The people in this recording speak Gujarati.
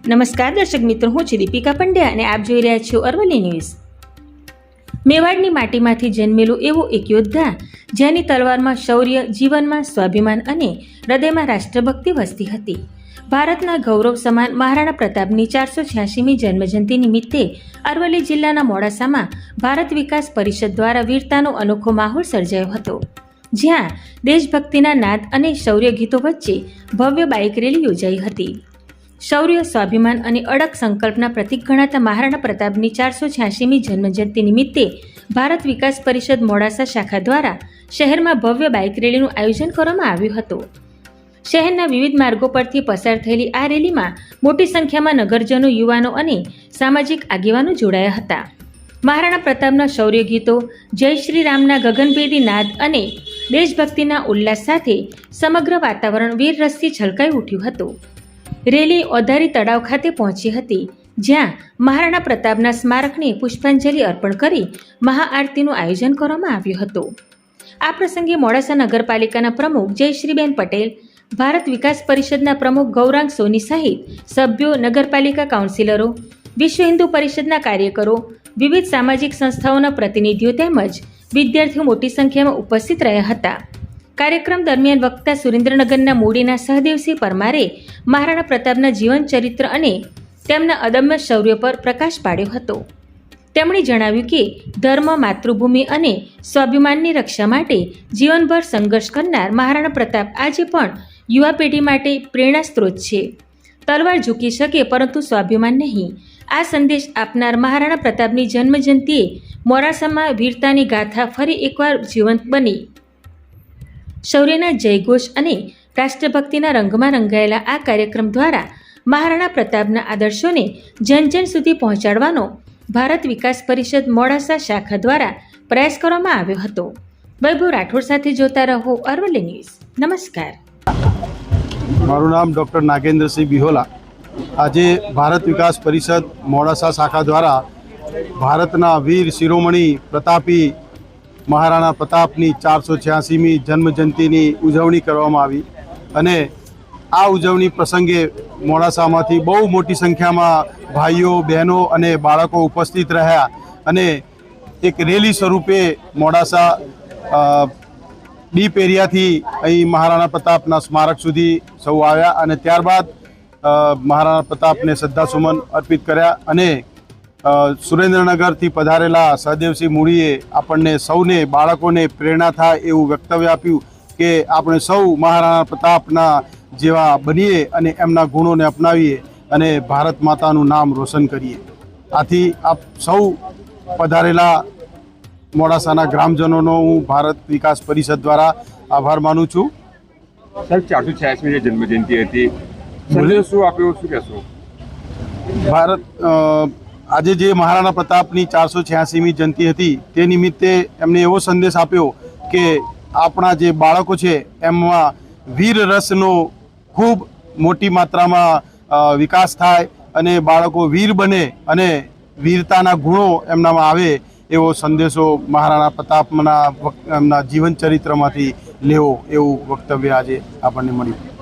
નમસ્કાર દર્શક મિત્રો, હું છું દીપિકા પંડ્યા અને આપ જોઈ રહ્યા છો અરવલ્લી ન્યૂઝ। મેવાડની માટીમાંથી જન્મેલું એવું એક યોદ્ધા જેની તલવારમાં શૌર્ય, જીવનમાં સ્વાભિમાન અને હૃદયમાં રાષ્ટ્રભક્તિ વસતી હતી। ભારતના ગૌરવ સમાન મહારાણા પ્રતાપની 486મી જન્મજયંતિ નિમિત્તે અરવલ્લી જિલ્લાના મોડાસામાં ભારત વિકાસ પરિષદ દ્વારા વીરતાનો અનોખો માહોલ સર્જાયો હતો, જ્યાં દેશભક્તિના નાદ અને શૌર્ય ગીતો વચ્ચે ભવ્ય બાઇક રેલી યોજાઈ હતી। શૌર્ય, સ્વાભિમાન અને અડગ સંકલ્પના પ્રતીક ગણાતા મહારાણા પ્રતાપની 486મી જન્મજયંતિ નિમિત્તે ભારત વિકાસ પરિષદ મોડાસા શાખા દ્વારા શહેરમાં ભવ્ય બાઇક રેલીનું આયોજન કરવામાં આવ્યું હતું। શહેરના વિવિધ માર્ગો પરથી પસાર થયેલી આ રેલીમાં મોટી સંખ્યામાં નગરજનો, યુવાનો અને સામાજિક આગેવાનો જોડાયા હતા। મહારાણા પ્રતાપના શૌર્ય ગીતો, જય શ્રી રામના ગગનભેદી નાદ અને દેશભક્તિના ઉલ્લાસ સાથે સમગ્ર વાતાવરણ વીરરસથી છલકાઈ ઉઠ્યું હતું। રેલી ઓધારી તળાવ ખાતે પહોંચી હતી, જ્યાં મહારાણા પ્રતાપના સ્મારકને પુષ્પાંજલિ અર્પણ કરી મહાઆરતીનું આયોજન કરવામાં આવ્યું હતું। આ પ્રસંગે મોડાસા નગરપાલિકાના પ્રમુખ જયશ્રીબેન પટેલ, ભારત વિકાસ પરિષદના પ્રમુખ ગૌરાંગ સોની સહિત સભ્યો, નગરપાલિકા કાઉન્સિલરો, વિશ્વ હિન્દુ પરિષદના કાર્યકરો, વિવિધ સામાજિક સંસ્થાઓના પ્રતિનિધિઓ તેમજ વિદ્યાર્થીઓ મોટી સંખ્યામાં ઉપસ્થિત રહ્યા હતા। કાર્યક્રમ દરમિયાન વક્તા સુરેન્દ્રનગરના મૂડીના સહદેવસિંહ પરમારે મહારાણા પ્રતાપના જીવન ચરિત્ર અને તેમના અદમ્ય શૌર્ય પર પ્રકાશ પાડ્યો હતો। તેમણે જણાવ્યું કે ધર્મ, માતૃભૂમિ અને સ્વાભિમાનની રક્ષા માટે જીવનભર સંઘર્ષ કરનાર મહારાણા પ્રતાપ આજે પણ યુવા પેઢી માટે પ્રેરણા સ્ત્રોત છે। તલવાર ઝૂકી શકે પરંતુ સ્વાભિમાન નહીં, આ સંદેશ આપનાર મહારાણા પ્રતાપની જન્મજયંતિએ મોડાસામાં વીરતાની ગાથા ફરી એકવાર જીવંત બની। શૌર્યના જયઘોષ અને રાષ્ટ્રભક્તિના રંગમાં રંગાયેલા આ કાર્યક્રમ દ્વારા મહારાણા પ્રતાપના આદર્શોને જન જન સુધી પહોંચાડવાનો ભારત વિકાસ પરિષદ મોડાસા શાખા દ્વારા પ્રયાસ કરવામાં આવ્યો હતો। વૈભવ રાઠોડ સાથે જોતા રહો અરવલ્લી ન્યૂઝ। નમસ્કાર। મારું નામ ડૉક્ટર નાગેન્દ્રસિંહ બિહોલા। આજે ભારત વિકાસ પરિષદ મોડાસા શાખા દ્વારા ભારતના વીર શિરોમણી પ્રતાપી મહારાણા પ્રતાપની 486મી જન્મજયંતિની ઉજવણી કરવામાં આવી અને આ ઉજવણી પ્રસંગે મોડાસામાંથી બહુ મોટી સંખ્યામાં ભાઈઓ, બહેનો અને બાળકો ઉપસ્થિત રહ્યા અને એક રેલી સ્વરૂપે મોડાસા ડીપ એરિયાથી અહીં મહારાણા પ્રતાપના સ્મારક સુધી સૌ આવ્યા અને ત્યારબાદ મહારાણા પ્રતાપને શ્રદ્ધાસુમન અર્પિત કર્યા અને સુરેન્દ્રનગરથી પધારેલા સહદેવસિંહ મૂડીએ આપણને સૌને, બાળકોને પ્રેરણા થાય એવું વક્તવ્ય આપ્યું કે આપણે સૌ મહારાણા પ્રતાપના જેવા બનીએ અને એમના ગુણોને અપનાવીએ અને ભારત માતાનું નામ રોશન કરીએ। આથી આપ સૌ પધારેલા મોડાસાના ગ્રામજનોનો હું ભારત વિકાસ પરિષદ દ્વારા આભાર માનું છું। સાહેબ, 486મી જન્મજયંતિ હતી, સંદેશ શું આપ્યો, શું કહેશો? ભારત આજે જે મહારાણા પ્રતાપની 486મી જયંતિ હતી તે નિમિત્તે એમને એવો સંદેશ આપ્યો કે આપણા જે બાળકો છે એમાં વીર રસનો ખૂબ મોટી માત્રામાં વિકાસ થાય અને બાળકો વીર બને અને વીરતાના ગુણો એમનામાં આવે એવો સંદેશો મહારાણા પ્રતાપના એમના જીવન ચરિત્રમાંથી લેવો એવું વક્તવ્ય આજે આપણને મળ્યું।